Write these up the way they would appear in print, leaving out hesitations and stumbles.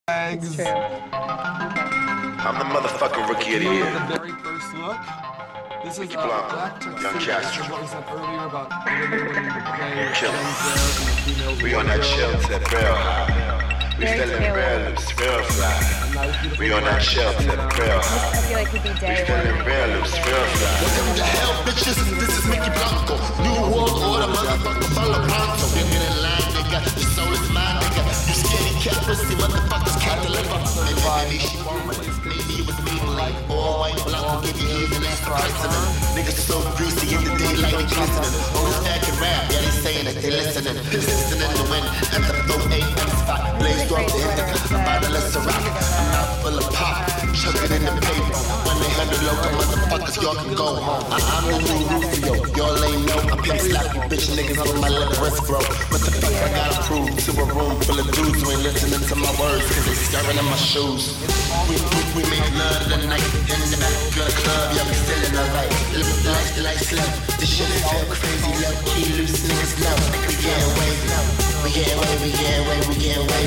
It's true. I'm the motherfucking rookie of the year. The very first look. This is Young Castro. what we said earlier about the women winning the play. We on that shelter, real high. We feeling real loose, real fly. We on that shelter, real high. I feel like he'd be We day feeling real loose, real fly. What the hell, bitches? This is Mickey Blanco. New world order, motherfucker, follow pronto. Get in line, nigga. Your soul is mine, nigga. You skinny cat pussy, motherfuckers can't deliver. Maybe she won't, maybe it was me like all white Blanco. Give you ears and that's the price of it. Niggas so greasy in the daylight and glistening. Always back and rap, yeah, they saying that they listening. Persistent in the wind, at the 4 a.m. spot. Blaze off the indica, I'm about to let rock. I'm out full of pop, chucking in the paper. When they 100 local motherfuckers, y'all can go home. I'm the new Rufio, y'all ain't know. I'm pimp slap you bitch niggas on my lip wrist, bro. What the fuck I gotta prove to a room full of dudes who ain't listening to my words, cause they staring at my shoes. We make love tonight in the back of the club, yeah, we still in the light. Life like slow, this shit feel crazy, low key, loose niggas know. We get away, we get away, we get away, we get away.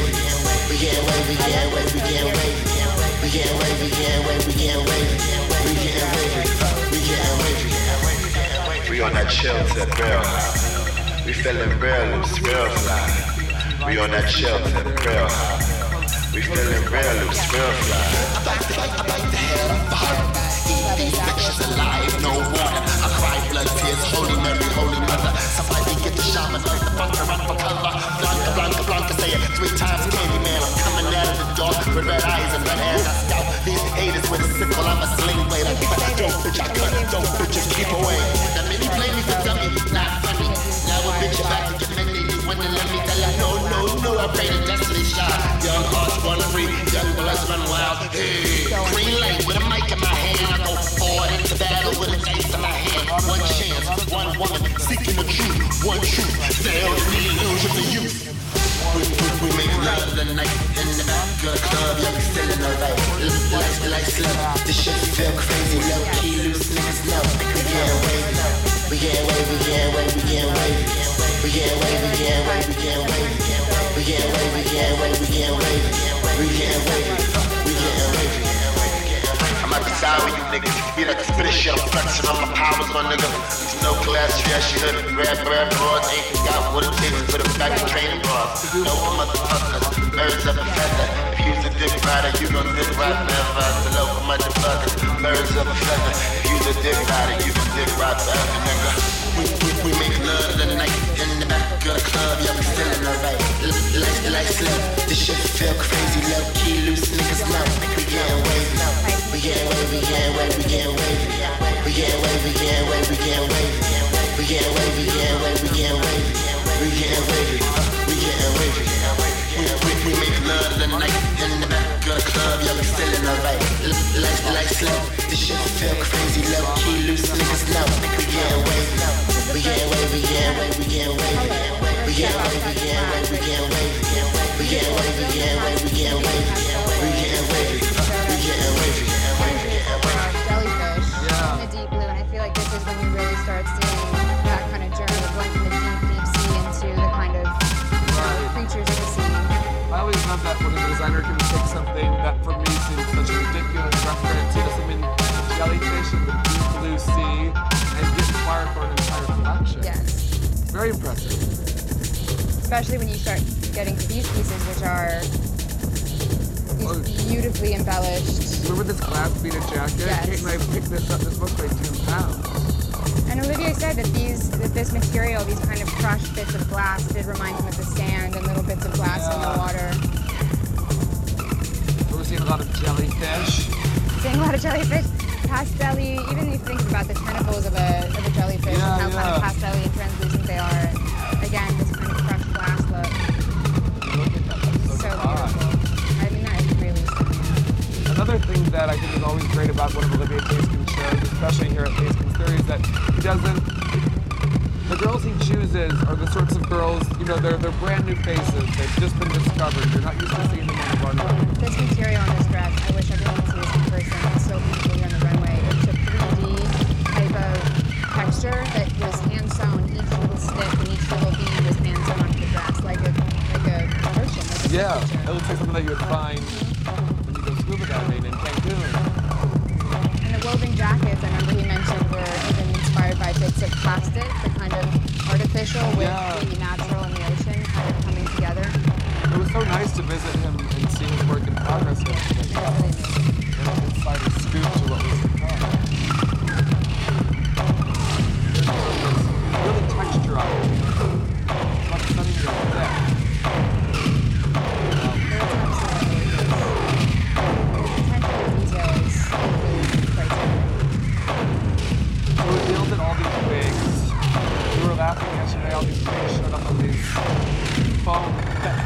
We get away, we get away, we get away. We get away, we get away, we get away. We get away, we get away. We on that shelter, real high. We feeling real loose, real fly. We on that shelter, real high. We feeling real loose, real fly. I like the head of fire. Eat these bitches alive, no water. I cry blood tears, Holy Mary, Holy Mother. Somebody get the shaman, like the fucker run for cover. Blanca, Blanca, Blanca, say it 3 times, candy man. I'm coming out of the dark with red eyes and red hands. I scout these haters with a sickle. I'm a sling blade. I cut, don't bitch, I cut, don't bitches keep away. Now many play me for dummy, not funny. Now a bitch about to get many. When they let me tell you, no, I pray the destiny shot. Young hearts run free, young bullets run wild. Hey, green light with a mic in my hand. I go forward into battle with a dice in my hand. One chance, one woman, seeking the truth. One truth, fail to be illusion for youth. We make love the night in the back of the club. Yeah, we still in the light. Like slow. This shit feel crazy, low key, loose niggas know. We get away, we get away, we get away, we get away. We get away, we get away, we get away. We get away, we get away, we get away. We get away, we get away. I'm at the side with you niggas. You feel like spit shit. I'm flexing on my powers, my nigga. There's no class, yeah, she hood. Red broads ain't got what it takes for the back of training bras. No motherfuckers, birds of a feather. If you's a dick rider, you gon' dick ride forever. The local motherfuckers, birds of a feather. If you's a dick rider, you gon' dick ride forever, nigga. We make love the night in the back of the club, yeah, we still in the right. Like slow, this shit feel crazy, low key, loose niggas know. We get away, we get away, we get away, we get away. We get away, we get away, we get away. We get away, we get away, we get away. We get away, we get away. We make love the night in the back of the club, yeah, we still in the right. Like slow, this shit feel crazy, low key, loose niggas know. We get away, we get away, we get away, we get away. We get away, we get away, we get away. We get away, we get away, we get away. We get away, we get away. Jellyfish in the deep blue, and I feel like this is when you really start seeing that kind of journey of going from the deep sea into the kind of creatures of the sea. I always love that when a designer can take something that for me seems such a ridiculous reference to something jellyfish in the deep blue sea and get inspired for an entire collection. Yes. Very impressive. Especially when you start getting to these pieces, which are these beautifully embellished. Remember this glass beaded jacket? Yes. Kate and I picked this up. This must weigh 10 pounds. And Olivier said that this material, these kind of crushed bits of glass, did remind him of the sand and little bits of glass in the water. We're seeing a lot of jellyfish. Seeing a lot of jellyfish. Pastel-y, even if you think about the tentacles of a jellyfish and how kind of pastel-y and translucent they are. Again, this kind of crushed glass look. Look at that. That's So beautiful. I mean, that is really stunning. Another thing that I think is always great about one of Olivier Theyskens' shows, especially here at Theyskens Theory, is that he doesn't. The girls he chooses are the sorts of girls, you know, they're brand new faces. They've just been discovered. You're not used to seeing them on the runway. This material on this dress, I wish everyone could see this in person. It's so beautiful here on the runway. It's a 3D type of texture that was hand sewn. Each little stick and each little bead was hand sewn onto the dress, like a person. Like a Yeah, it looks like something that you would find scuba diving in Cancun. And the woven jackets, I remember he mentioned, were even inspired by bits of plastic, the kind of artificial with the natural and the ocean kind of coming together. It was so nice to visit him and see his work in progress yesterday. Yeah, really amazing. An insider scoop to what was to come. There's really texture on it. It's like sunning your neck. Their attention to detail is really quite So we revealed that all these wigs, we were laughing yesterday, all these wigs showed up on these foam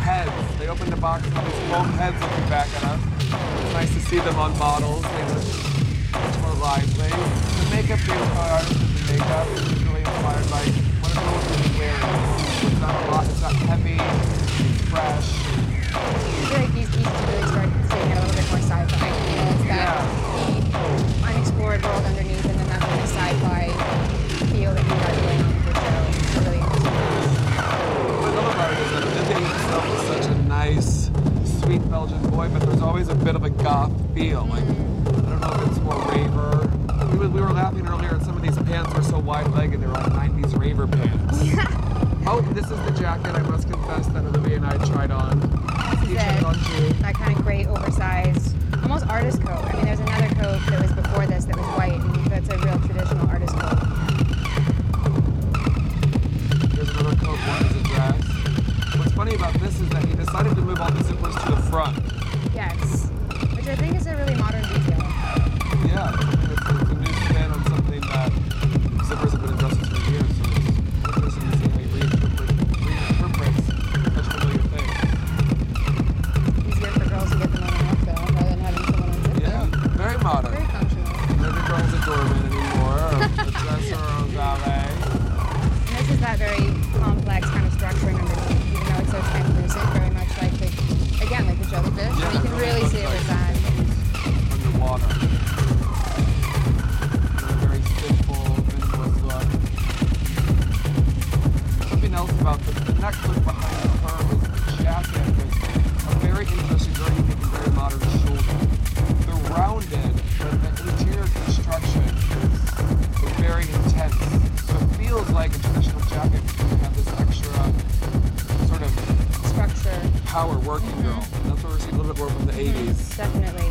heads. They opened the box and all these foam heads looking back at us. It's nice to see them on models. They look much more lively. The makeup artist with the makeup is really inspired by what a girl would be wearing. It's not a lot, it's not heavy, it's fresh. I feel like these pieces really start seeing it a little bit more sci-fi. You know, it's that the unexplored world underneath, and then that kind of sci-fi feel that you guys are going on with your show. It's really interesting. What I love about it is that Olivier himself is such a nice, sweet Belgian boy, but there's always a bit of a goth feel. Like, I don't know if it's more raver. We were laughing earlier, and some of these pants were so wide-legged, they were like 90s raver pants. Oh, this is the jacket, I must confess, that Olivier and I tried on. You tried it on too. That kind of great, oversized, almost artist coat. I mean, there's another coat that was before this that was white, and that's a real traditional artist coat. There's another coat, one is a dress. What's funny about this is that he decided to move all the zippers to the front. Yes, which I think is a really modern detail. Yeah, it's a new spin on something that zippers have been in dresses for years, so it's interesting to see how he reinterprets such familiar things. Easier for girls to get them on a hook, though, rather than having someone unzip them. Yeah, very modern. Very functional. Every girl's a doorman anymore, or a dresser or a valet. And this is that very complex kind of structuring underneath, even though it's so translucent, very much like the, again, like the jellyfish. Yeah, You can really see it with that. Underwater. A very simple, minimalist look. Something else about the neck look behind her was the jacket was a very interesting, very unique, and very modern shoulder. They're rounded, but the interior construction is very intense. So it feels like a traditional jacket because you have this extra sort of Structure. power working girl. And that's what we're seeing a little bit more from the 80s. Definitely.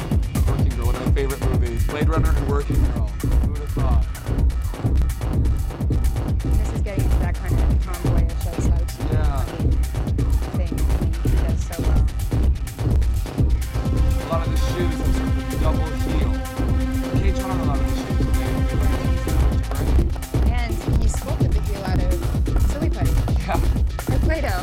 Working Girl, one of my favorite movies. Blade Runner and Working Girl. Who would have thought? And this is getting into that kind of tomboyish, like slouchy thing. I mean, he does so well. A lot of the shoes have sort of a double heel. Cage on a lot of the shoes. And he sculpted the heel out of silly putty Yeah. or Play-Doh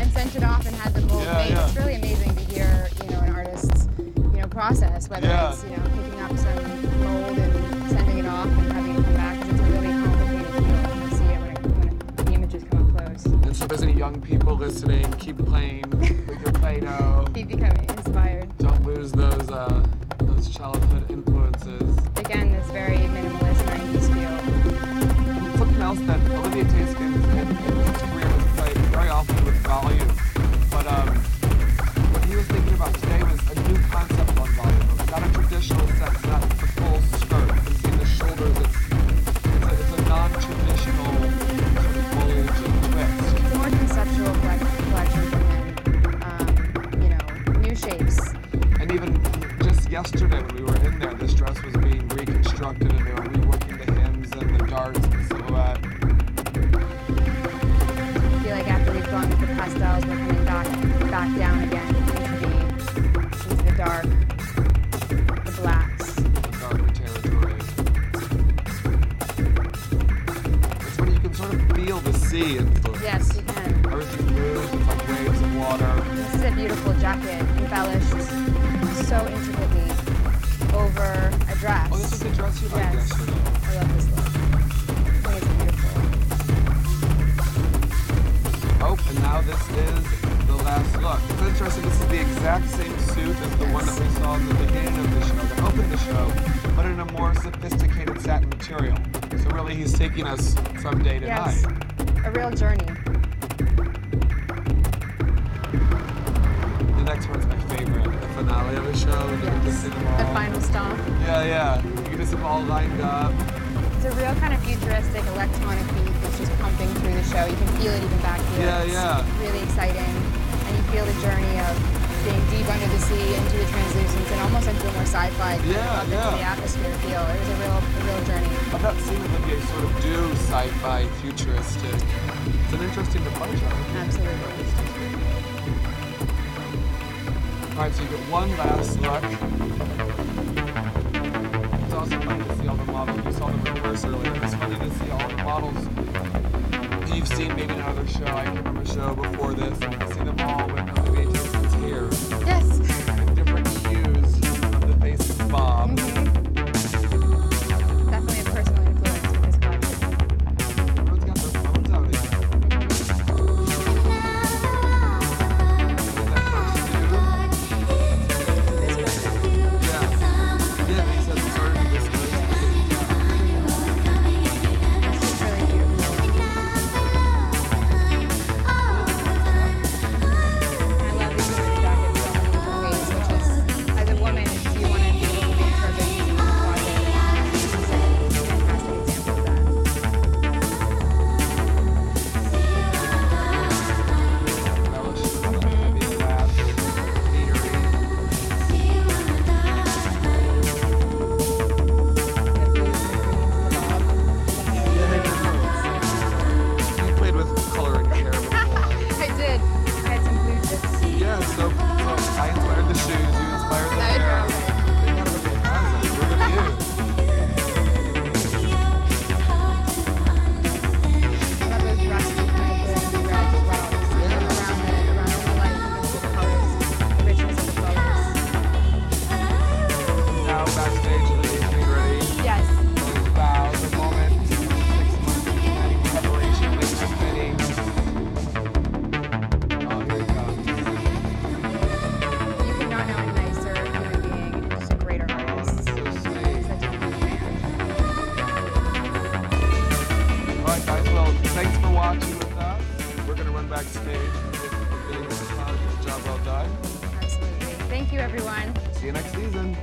and sent it off and had the mold made. Yeah. It's really amazing to hear, you know, an artist's, you know, process, whether Yeah. it's, you know, picking up some mold and sending it off and having it come back, because it's a really complicated heel, and you'll see it when the images come up close. And so if there's any young people listening, keep playing with your Play-Doh. Keep becoming inspired. Don't lose those childhood influences. Again, this very minimalist 90s feel. Something else that Olivier Theyskens in his career has played very often with volume. But what he was thinking about today was a new concept on volume. Not a traditional sense, not the full skirt. You can see the shoulders, it's a non-traditional sort of bulge and twist. It's a more conceptual collection from him. You know, new shapes. And even just yesterday when we were in there, this dress was being reconstructed and they were reworking the hems and the darts and the silhouette. I feel like after we've gone with the pastels, we're coming back down again into the dark, the blacks. The darker territory. It's when you can sort of feel the sea influence. Yes, you can. Everything moves, it's like waves of water. This is a beautiful jacket, embellished so intricately over a dress. Oh, this is the dress you liked Yes. yesterday. I love this look. I think it's beautiful. Oh, and now this is the last look. It's interesting, this is the exact same suit as the one that we saw at the beginning of the show, that opened the show, but in a more sophisticated satin material. So really he's taking us from day to Yes, night. a real journey. The next one's my favorite, the finale. finale of a show, and you get to see them all. The final stomp. Yeah. You get to see them all lined up. It's a real kind of futuristic electronic beat that's just pumping through the show. You can feel it even back here. Yeah. It's really exciting. And you feel the journey of being deep under the sea, into the translucence, and almost into a more sci-fi, into the atmosphere feel. It was a real journey. I've not seen Olivier sort of do sci-fi, futuristic. It's an interesting departure. Absolutely. All right, so you get one last look. It's also funny to see all the models. You saw them reverse earlier. It's funny to see all the models you've seen maybe in another show. I can remember a show before this, and to see them all with Olivier Theyskens here. Yes. And different hues of the face of Bob. Definitely a personal influence with this collection. Everyone's got their phones out again. That first suit. This one. Yeah, he says it started in this place. It's just really beautiful. I love these women's jackets so many different ways, which is, as a woman, if you want to be able to make her business in the closet, this is a fantastic example of that. Relish for the heavy lab, theory. The blues and the greens, the bob, the hair. You played with color in your hair before. I did. I had some blue tips. Yeah, so I inspired the shoes, you inspired the That hair. is right. They got a big present. Look at you. I love those rusty kind of burgundy reds as well. Around the light, you can see the colors, the richness of the colors. Now backstage, Olivia's getting ready. Yes. Those vows, a moment, 6 months of planning preparation, it's just fitting. Oh, here it comes. You could not know a nicer human being, just a greater Oh, artist. that's so sweet. Such a huge fan. All right, guys, well, thanks for watching with us. We're going to run backstage and get the job well done. Absolutely. Thank you, everyone. See you next season.